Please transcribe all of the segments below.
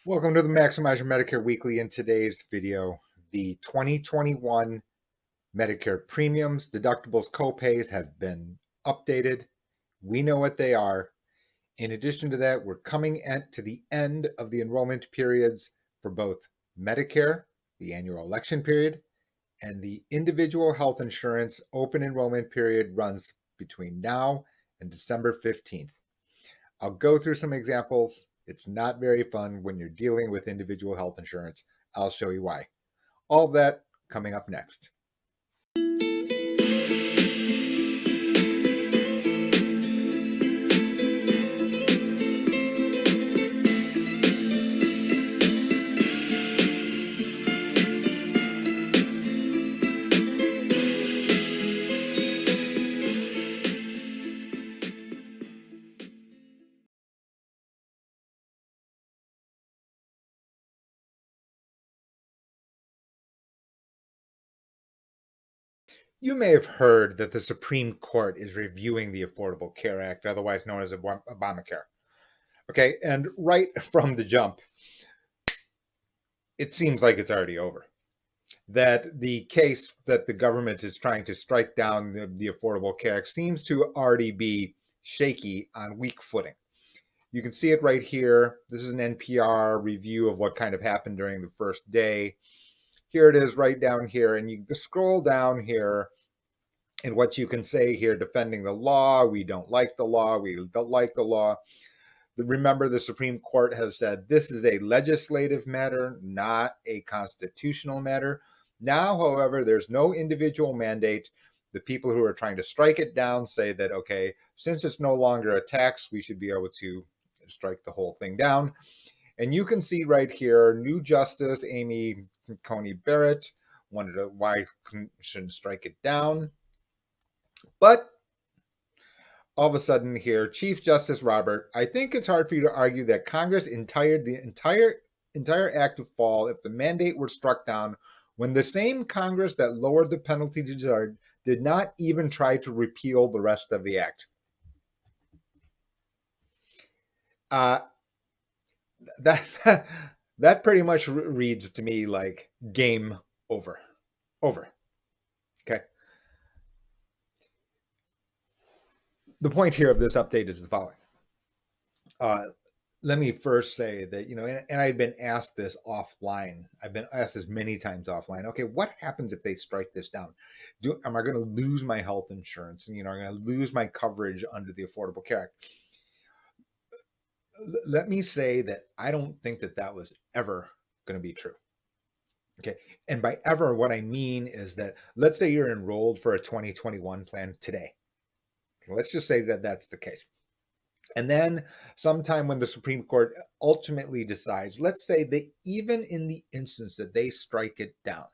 Welcome to the Maximize Your Medicare Weekly. In today's video, the 2021 Medicare premiums, deductibles, copays have been updated. We know what they are. In addition to that, we're coming to the end of the enrollment periods for both Medicare, the annual election period, and the individual health insurance open enrollment period runs between now and December 15th. I'll go through some examples. It's not very fun when you're dealing with individual health insurance. I'll show you why. All of that coming up next. You may have heard that the Supreme Court is reviewing the Affordable Care Act, otherwise known as Obamacare. Okay, and right from the jump, it seems like it's already over. That the case that the government is trying to strike down the Affordable Care Act seems to already be shaky on weak footing. You can see it right here. This is an NPR review of what kind of happened during the first day. Here it is right down here, and you scroll down here, and what you can say here, defending the law, we don't like the law, we don't like the law. Remember, the Supreme Court has said this is a legislative matter, not a constitutional matter. Now, however, there's no individual mandate. The people who are trying to strike it down say that, okay, since it's no longer a tax, we should be able to strike the whole thing down. And you can see right here, new Justice Amy Coney Barrett wondered why shouldn't strike it down. But all of a sudden here, Chief Justice Robert, I think it's hard for you to argue that Congress the entire act would fall if the mandate were struck down when the same Congress that lowered the penalty to charge did not even try to repeal the rest of the act. That pretty much reads to me like game over. Okay. The point here of this update is the following. Let me first say that, and I've been asked this offline. I've been asked this many times offline. Okay, what happens if they strike this down? Am I going to lose my health insurance? And, am I going to lose my coverage under the Affordable Care Act? Let me say that I don't think that was ever going to be true. Okay. And by ever, what I mean is that let's say you're enrolled for a 2021 plan today. Let's just say that that's the case. And then sometime when the Supreme Court ultimately decides, let's say that even in the instance that they strike it down,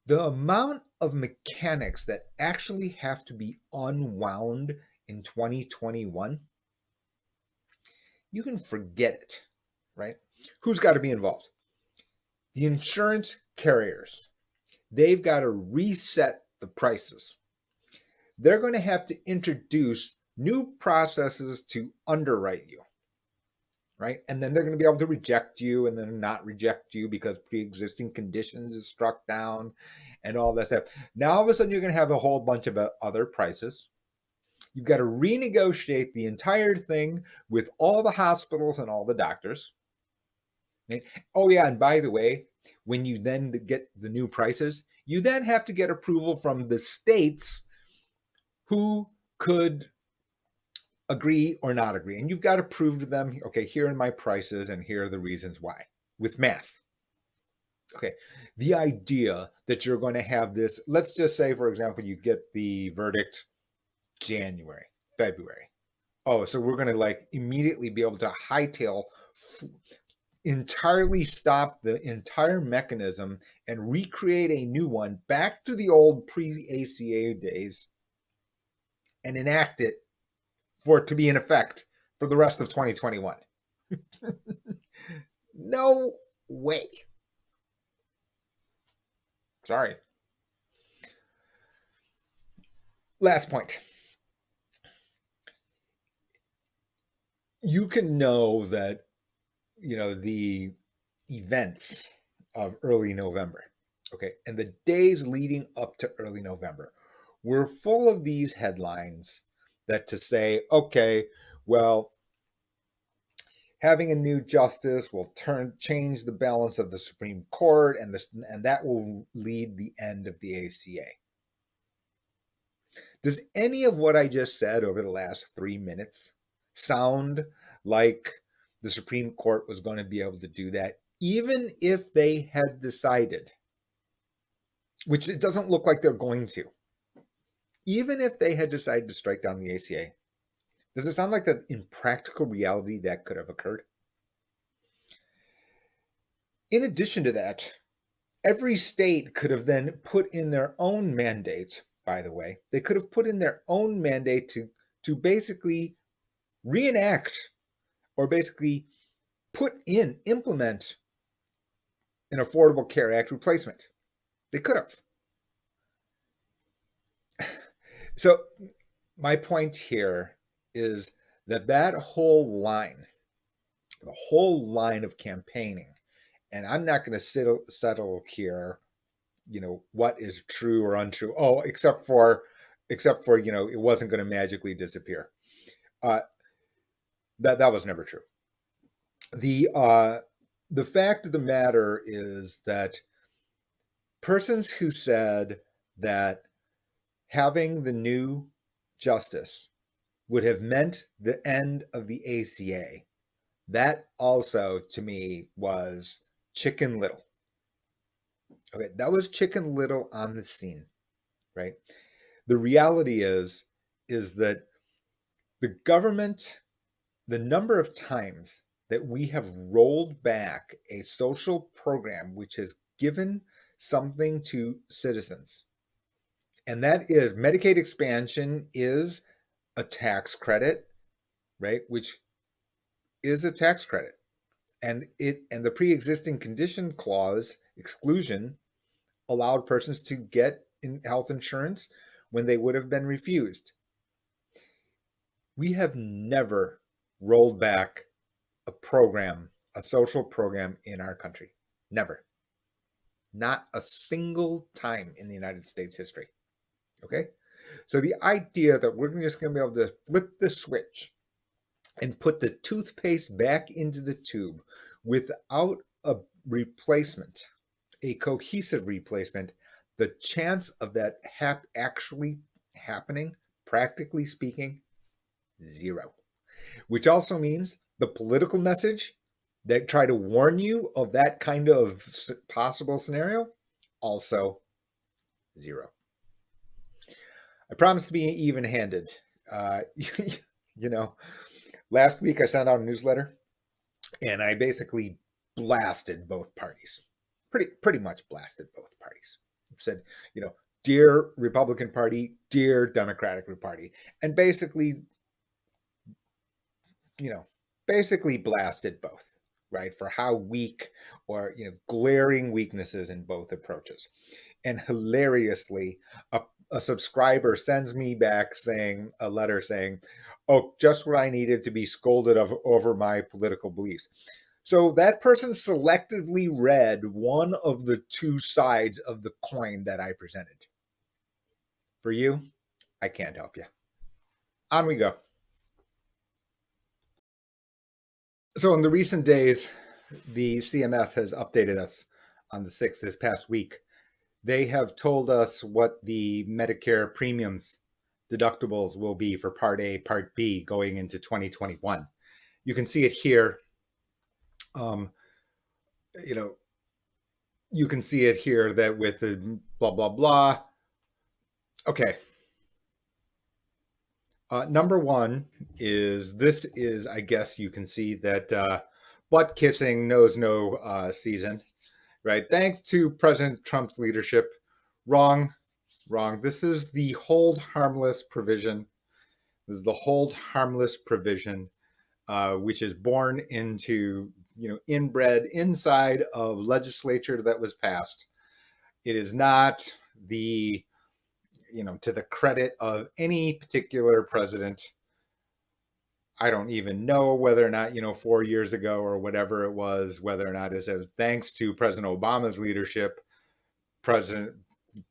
the amount of mechanics that actually have to be unwound in 2021, you can forget it, right? Who's got to be involved? The insurance carriers. They've got to reset the prices. They're going to have to introduce new processes to underwrite you, right? And then they're going to be able to reject you and then not reject you because pre-existing conditions is struck down and all that stuff. Now, all of a sudden, you're going to have a whole bunch of other prices. You've got to renegotiate the entire thing with all the hospitals and all the doctors. Oh, yeah, and by the way, when you then get the new prices, you then have to get approval from the states who could agree or not agree. And you've got to prove to them, okay, here are my prices and here are the reasons why, with math. Okay, the idea that you're going to have this, let's just say, for example, you get the verdict January, February. Oh, so we're going to immediately be able to hightail, entirely stop the entire mechanism and recreate a new one back to the old pre-ACA days and enact it for it to be in effect for the rest of 2021. No way. Sorry. Last point. You can know that the events of early November. Okay. And the days leading up to early November were full of these headlines that to say, okay, well, having a new justice will change the balance of the Supreme Court, and that will lead the end of the ACA. Does any of what I just said over the last 3 minutes sound like the Supreme Court was going to be able to do that, even if they had decided, which it doesn't look like they're going to, even if they had decided to strike down the ACA? Does it sound like that in practical reality that could have occurred? In addition to that, every state could have then put in their own mandate, by the way. They could have put in their own mandate to basically reenact or basically implement an Affordable Care Act replacement. They could have. So my point here is that whole line, the whole line of campaigning, and I'm not going to settle here, what is true or untrue. Oh, except for, it wasn't going to magically disappear. That was never true. The fact of the matter is that persons who said that having the new justice would have meant the end of the ACA, that also to me was Chicken Little. Okay, that was Chicken Little on the scene, right? The reality is that the government, the number of times that we have rolled back a social program which has given something to citizens, and that is Medicaid expansion is a tax credit, right? Which is a tax credit. And the pre-existing condition clause exclusion allowed persons to get health insurance when they would have been refused. We have never rolled back a social program in our country. Never. Not a single time in the United States history. Okay? So the idea that we're just going to be able to flip the switch and put the toothpaste back into the tube without a replacement, a cohesive replacement, the chance of that actually happening, practically speaking, zero. Which also means the political message that try to warn you of that kind of possible scenario, also zero. I promise to be even-handed. Last week I sent out a newsletter and I basically blasted both parties. Pretty much blasted both parties. Said, dear Republican Party, dear Democratic Party, and basically blasted both, right, for how weak or glaring weaknesses in both approaches. And hilariously, a subscriber sends me back a letter saying, oh, just what I needed to be scolded over my political beliefs. So that person selectively read one of the two sides of the coin that I presented. For you, I can't help you. On we go. So in the recent days, the CMS has updated us on the 6th this past week. They have told us what the Medicare premiums deductibles will be for Part A, Part B going into 2021. You can see it here. You can see it here that with the blah, blah, blah. Okay. Number one is, I guess you can see that butt kissing knows no season, right? Thanks to President Trump's leadership. Wrong. This is the hold harmless provision. This is the hold harmless provision, which is born into, inbred inside of legislature that was passed. It is not to the credit of any particular president. I don't even know whether or not, 4 years ago or whatever it was, whether or not it says thanks to President Obama's leadership, President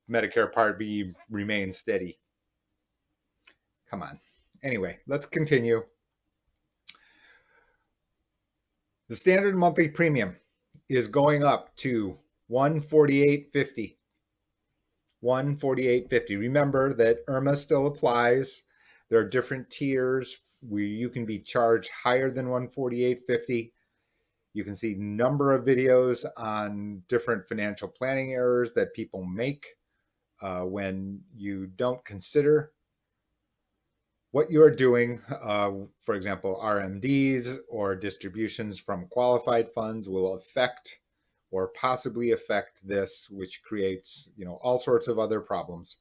Medicare Part B remains steady. Come on. Anyway, let's continue. The standard monthly premium is going up to $148.50. $148.50. Remember that IRMA still applies. There are different tiers where you can be charged higher than $148.50. You can see a number of videos on different financial planning errors that people make when you don't consider what you're doing. For example, RMDs or distributions from qualified funds will affect or possibly affect this, which creates, all sorts of other problems.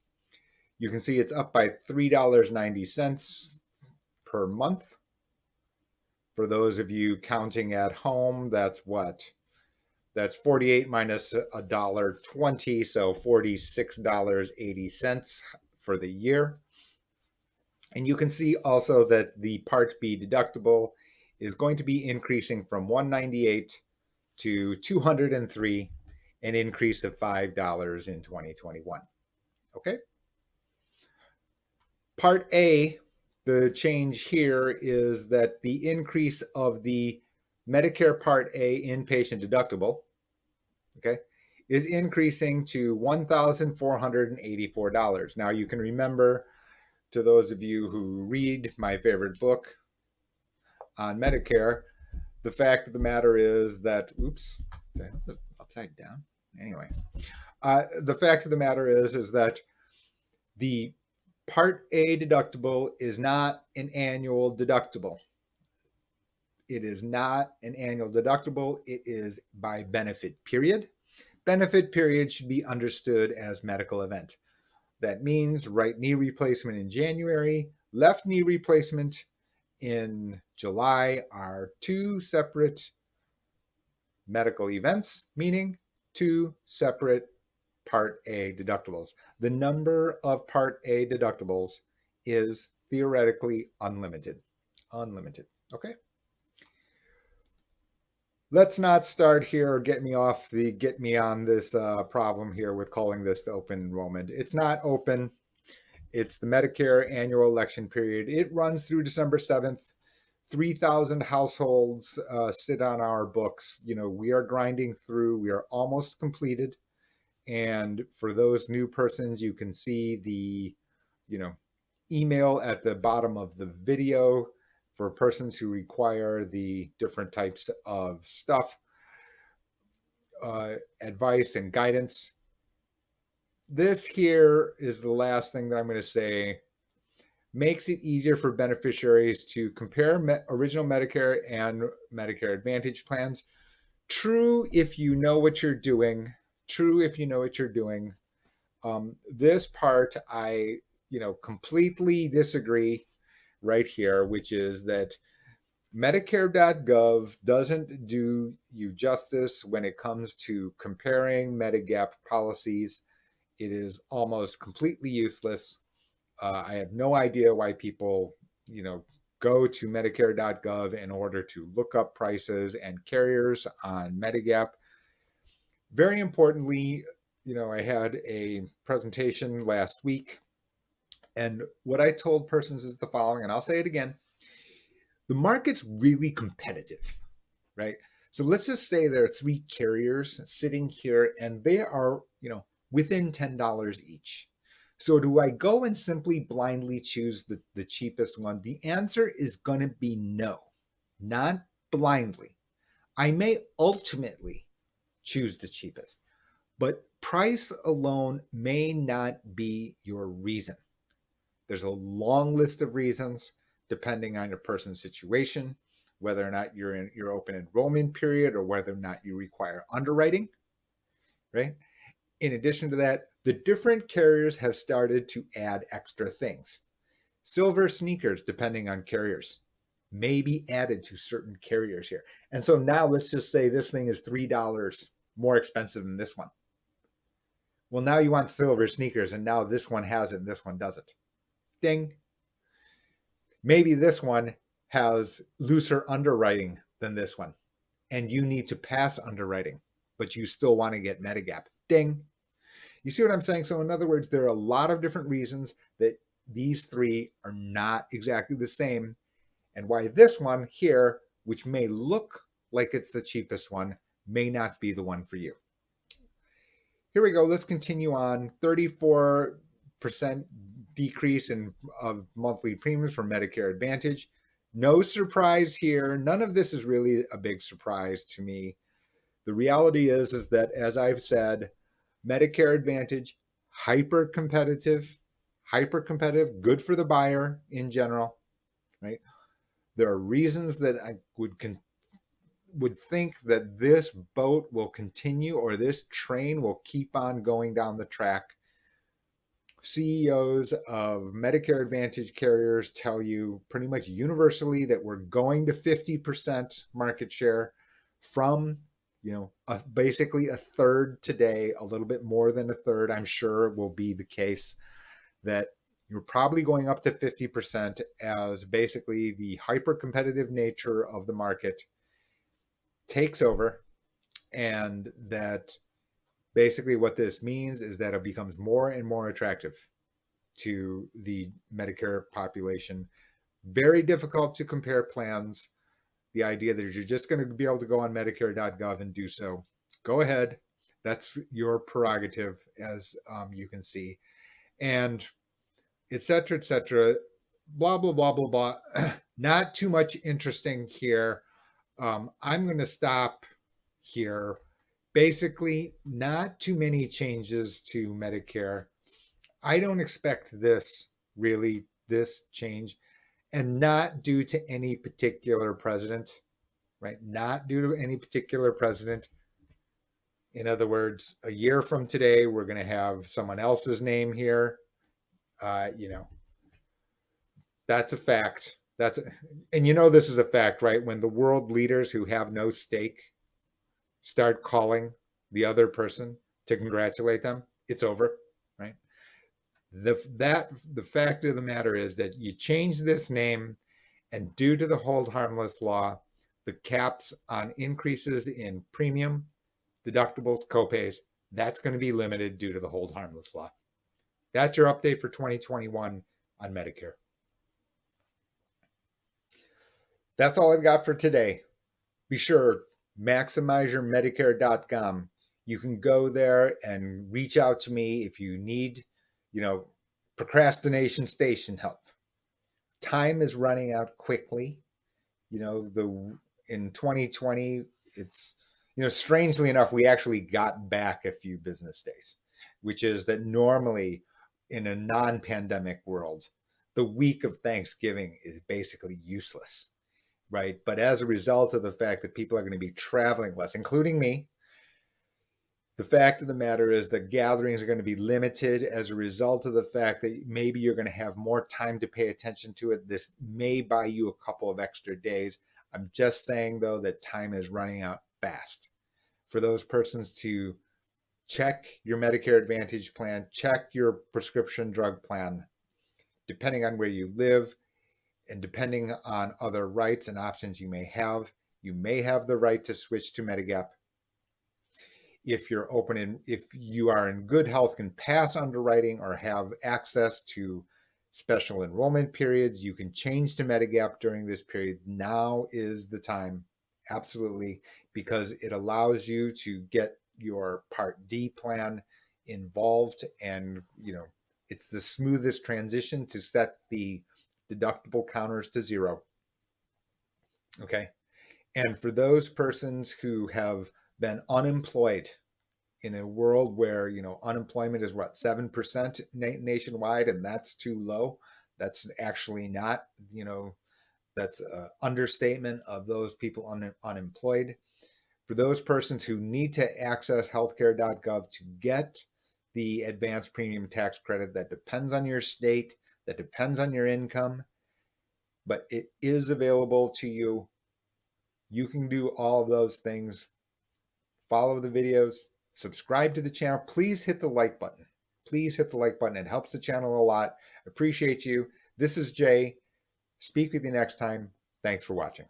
You can see it's up by $3.90 per month. For those of you counting at home, that's what? That's 48 minus $1.20, so $46.80 for the year. And you can see also that the Part B deductible is going to be increasing from $198 to $203, an increase of $5 in 2021. Okay. Part A, the change here is that the increase of the Medicare Part A inpatient deductible, okay, is increasing to $1,484. Now you can remember, to those of you who read my favorite book on Medicare, the fact of the matter is that, oops, upside down. Anyway, the fact of the matter is that the Part A deductible is not an annual deductible. It is not an annual deductible. It is by benefit period. Benefit period should be understood as medical event. That means right knee replacement in January, left knee replacement in July are two separate medical events, meaning two separate Part A deductibles. The number of Part A deductibles is theoretically unlimited. Unlimited. Okay. Let's not start here or get me on this problem here with calling this the open enrollment. It's not open. It's the Medicare annual election period. It runs through December 7th. 3,000 households sit on our books. We are grinding through. We are almost completed. And for those new persons, you can see the, email at the bottom of the video for persons who require the different types of stuff, advice and guidance. This here is the last thing that I'm going to say. Makes it easier for beneficiaries to compare original Medicare and Medicare Advantage plans. True if you know what you're doing. This part I, completely disagree right here, which is that Medicare.gov doesn't do you justice when it comes to comparing Medigap policies. It is almost completely useless. I have no idea why people, go to Medicare.gov in order to look up prices and carriers on Medigap. Very importantly, I had a presentation last week, and what I told persons is the following, and I'll say it again. The market's really competitive, right? So let's just say there are three carriers sitting here and they are, within $10 each. So do I go and simply blindly choose the cheapest one? The answer is going to be no, not blindly. I may ultimately choose the cheapest, but price alone may not be your reason. There's a long list of reasons depending on your person's situation, whether or not you're in your open enrollment period or whether or not you require underwriting, right? In addition to that, the different carriers have started to add extra things. Silver sneakers, depending on carriers, may be added to certain carriers here. And so now let's just say this thing is $3 more expensive than this one. Well, now you want silver sneakers, and now this one has it and this one doesn't. Ding. Maybe this one has looser underwriting than this one, and you need to pass underwriting, but you still want to get Medigap. Ding. You see what I'm saying? So in other words, there are a lot of different reasons that these three are not exactly the same, and why this one here, which may look like it's the cheapest one, may not be the one for you. Here we go. Let's continue on. 34% decrease of monthly premiums for Medicare Advantage. No surprise here. None of this is really a big surprise to me. The reality is that, as I've said, Medicare Advantage, hyper competitive, good for the buyer in general, right? There are reasons that I would think that this boat will continue, or this train will keep on going down the track. CEOs of Medicare Advantage carriers tell you pretty much universally that we're going to 50% market share from, basically a third today, a little bit more than a third, I'm sure will be the case, that you're probably going up to 50% as basically the hyper competitive nature of the market takes over, and that basically what this means is that it becomes more and more attractive to the Medicare population. Very difficult to compare plans. The idea that you're just going to be able to go on Medicare.gov and do so, go ahead. That's your prerogative, as you can see. And et cetera, blah, blah, blah, blah, blah. Not too much interesting here. I'm going to stop here. Basically, not too many changes to Medicare. I don't expect this change, and not due to any particular president, right? Not due to any particular president. In other words, a year from today, we're going to have someone else's name here. That's a fact. And this is a fact, right? When the world leaders who have no stake start calling the other person to congratulate them, it's over, right? The fact of the matter is that you change this name, and due to the hold harmless law, the caps on increases in premium, deductibles, copays, that's going to be limited due to the hold harmless law. That's your update for 2021 on Medicare. That's all I've got for today. Be sure, maximize your Medicare.com. You can go there and reach out to me if you need, procrastination station help. Time is running out quickly. In 2020, it's, strangely enough, we actually got back a few business days, which is that normally in a non-pandemic world, the week of Thanksgiving is basically useless, right? But as a result of the fact that people are going to be traveling less, including me, the fact of the matter is that gatherings are going to be limited as a result of the fact that maybe you're going to have more time to pay attention to it. This may buy you a couple of extra days. I'm just saying, though, that time is running out fast. For those persons to check your Medicare Advantage plan, check your prescription drug plan, depending on where you live and depending on other rights and options you may have the right to switch to Medigap. If you are in good health, can pass underwriting or have access to special enrollment periods, you can change to Medigap during this period. Now is the time, absolutely, because it allows you to get your Part D plan involved, and it's the smoothest transition to set the deductible counters to zero. Okay. And for those persons who have been unemployed in a world where, unemployment is 7% nationwide, and that's too low. That's actually not, that's an understatement of those people unemployed. For those persons who need to access healthcare.gov to get the advanced premium tax credit, that depends on your state, that depends on your income, but it is available to you. You can do all of those things. Follow the videos, subscribe to the channel. Please hit the like button. Please hit the like button. It helps the channel a lot. Appreciate you. This is Jay. Speak with you next time. Thanks for watching.